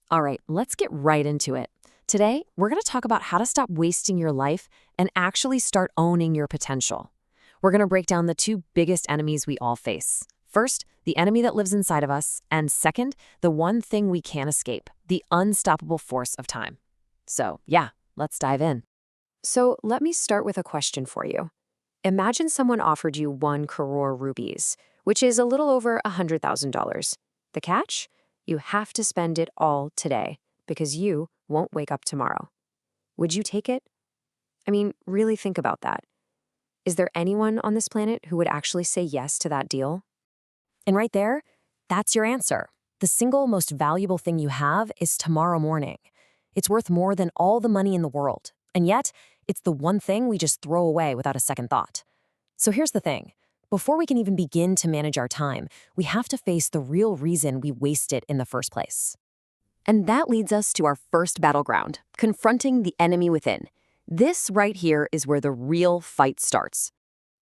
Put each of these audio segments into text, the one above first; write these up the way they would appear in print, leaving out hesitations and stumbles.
All right, let's get right into it. Today, we're going to talk about how to stop wasting your life and actually start owning your potential. We're going to break down the two biggest enemies we all face. First, the enemy that lives inside of us, and second, the one thing we can't escape, the unstoppable force of time. So, yeah, let's dive in. So, let me start with a question for you. Imagine someone offered you 1 crore rupees, which is a little over $100,000. The catch? You have to spend it all today because you won't wake up tomorrow. Would you take it? I mean, really think about that. Is there anyone on this planet who would actually say yes to that deal? And right there, that's your answer. The single most valuable thing you have is tomorrow morning. It's worth more than all the money in the world. And yet, it's the one thing we just throw away without a second thought. So here's the thing. Before we can even begin to manage our time, we have to face the real reason we waste it in the first place. And that leads us to our first battleground, confronting the enemy within. This right here is where the real fight starts.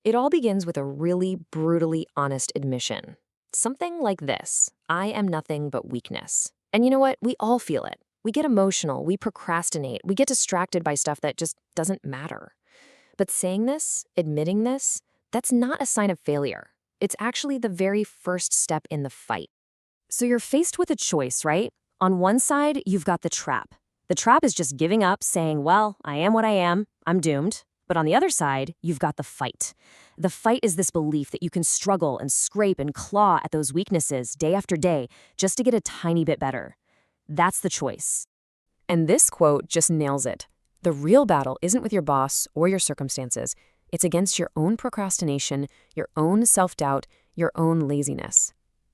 It all begins with a really brutally honest admission. Something like this: I am nothing but weakness. And you know what? We all feel it. We get emotional, we procrastinate, we get distracted by stuff that just doesn't matter. But saying this, admitting this, that's not a sign of failure. It's actually the very first step in the fight. So you're faced with a choice, right? On one side, you've got the trap. The trap is just giving up, saying, well, I am what I am, I'm doomed. But on the other side, you've got the fight. The fight is this belief that you can struggle and scrape and claw at those weaknesses day after day just to get a tiny bit better. That's the choice. And this quote just nails it. The real battle isn't with your boss or your circumstances. It's against your own procrastination, your own self-doubt, your own laziness.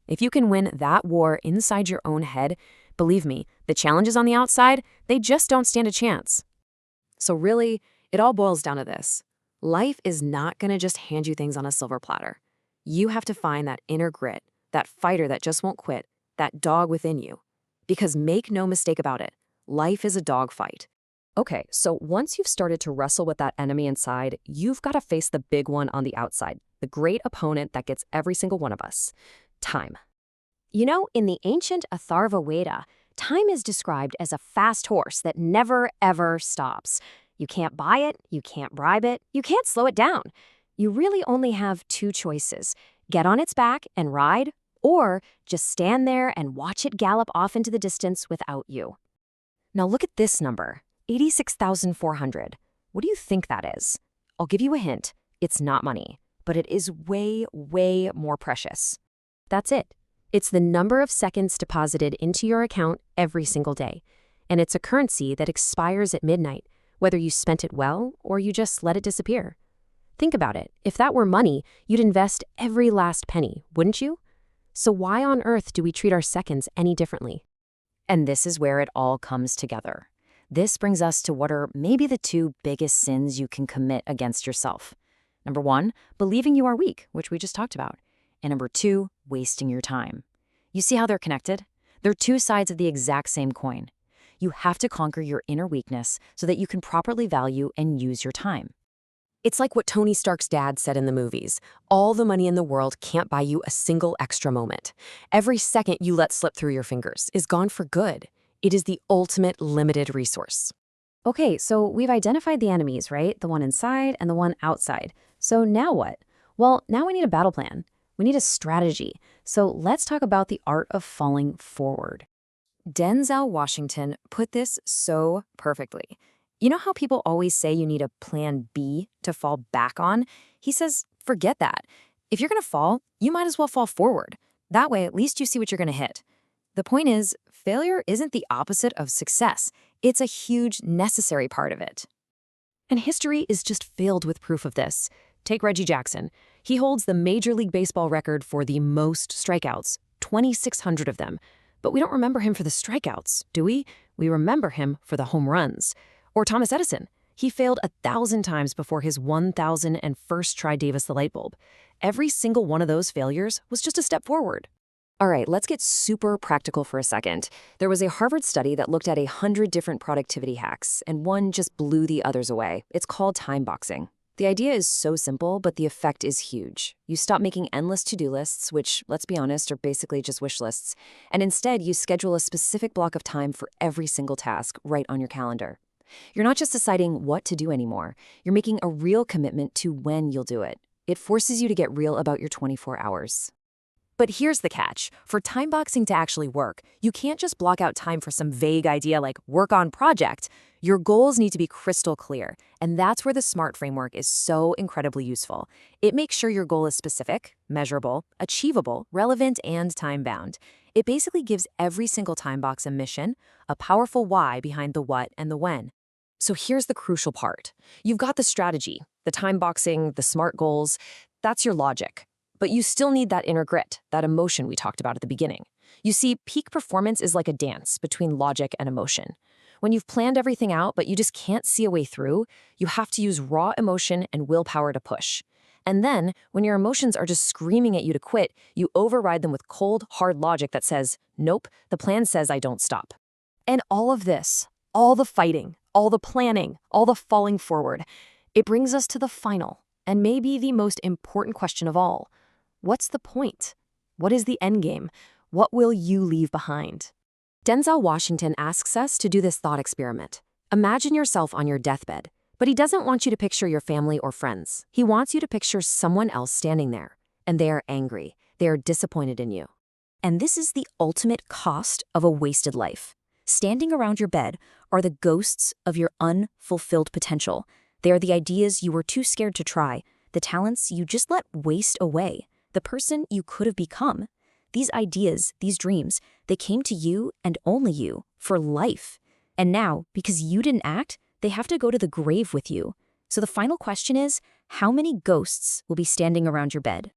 If you can win that war inside your own head, believe me, the challenges on the outside, they just don't stand a chance. So really, it all boils down to this. Life is not going to just hand you things on a silver platter. You have to find that inner grit, that fighter that just won't quit, that dog within you. Because make no mistake about it, life is a dogfight. Okay, so once you've started to wrestle with that enemy inside, you've got to face the big one on the outside, the great opponent that gets every single one of us: time. You know, in the ancient Atharva Veda, time is described as a fast horse that never, ever stops. You can't buy it, you can't bribe it, you can't slow it down. You really only have two choices: get on its back and ride, or just stand there and watch it gallop off into the distance without you. Now look at this number, 86,400. What do you think that is? I'll give you a hint. It's not money, but it is way, way more precious. That's it. It's the number of seconds deposited into your account every single day. And it's a currency that expires at midnight, whether you spent it well or you just let it disappear. Think about it. If that were money, you'd invest every last penny, wouldn't you? So why on earth do we treat our seconds any differently? And this is where it all comes together. This brings us to what are maybe the two biggest sins you can commit against yourself. Number one, believing you are weak, which we just talked about. And number two, wasting your time. You see how they're connected? They're two sides of the exact same coin. You have to conquer your inner weakness so that you can properly value and use your time. It's like what Tony Stark's dad said in the movies. All the money in the world can't buy you a single extra moment. Every second you let slip through your fingers is gone for good. It is the ultimate limited resource. Okay, so we've identified the enemies, right? The one inside and the one outside. So now what? Well, now we need a battle plan. We need a strategy. So let's talk about the art of falling forward. Denzel Washington put this so perfectly. You know how people always say you need a plan B to fall back on? He says, forget that. If you're going to fall, you might as well fall forward. That way, at least you see what you're going to hit. The point is, failure isn't the opposite of success. It's a huge, necessary part of it. And history is just filled with proof of this. Take Reggie Jackson. He holds the Major League Baseball record for the most strikeouts, 2,600 of them. But we don't remember him for the strikeouts, do we? We remember him for the home runs. Or Thomas Edison. He failed 1,000 times before his 1,001st try gave us the light bulb. Every single one of those failures was just a step forward. All right, let's get super practical for a second. There was a Harvard study that looked at 100 different productivity hacks, and one just blew the others away. It's called time boxing. The idea is so simple, but the effect is huge. You stop making endless to-do lists, which, let's be honest, are basically just wish lists, and instead you schedule a specific block of time for every single task right on your calendar. You're not just deciding what to do anymore, you're making a real commitment to when you'll do it. It forces you to get real about your 24 hours. But here's the catch. For time boxing to actually work, you can't just block out time for some vague idea like work on project. Your goals need to be crystal clear, and that's where the SMART framework is so incredibly useful. It makes sure your goal is specific, measurable, achievable, relevant, and time-bound. It basically gives every single time box a mission, a powerful why behind the what and the when. So here's the crucial part. You've got the strategy, the time boxing, the SMART goals. That's your logic. But you still need that inner grit, that emotion we talked about at the beginning. You see, peak performance is like a dance between logic and emotion. When you've planned everything out, but you just can't see a way through, you have to use raw emotion and willpower to push. And then, when your emotions are just screaming at you to quit, you override them with cold, hard logic that says, nope, the plan says I don't stop. And all of this, all the fighting, all the planning, all the falling forward, it brings us to the final, and maybe the most important question of all. What's the point? What is the end game? What will you leave behind? Denzel Washington asks us to do this thought experiment. Imagine yourself on your deathbed, but he doesn't want you to picture your family or friends. He wants you to picture someone else standing there, and they are angry. They are disappointed in you. And this is the ultimate cost of a wasted life. Standing around your bed are the ghosts of your unfulfilled potential. They are the ideas you were too scared to try, the talents you just let waste away. The person you could have become. These ideas, these dreams, they came to you and only you for life. And now, because you didn't act, they have to go to the grave with you. So the final question is, how many ghosts will be standing around your bed?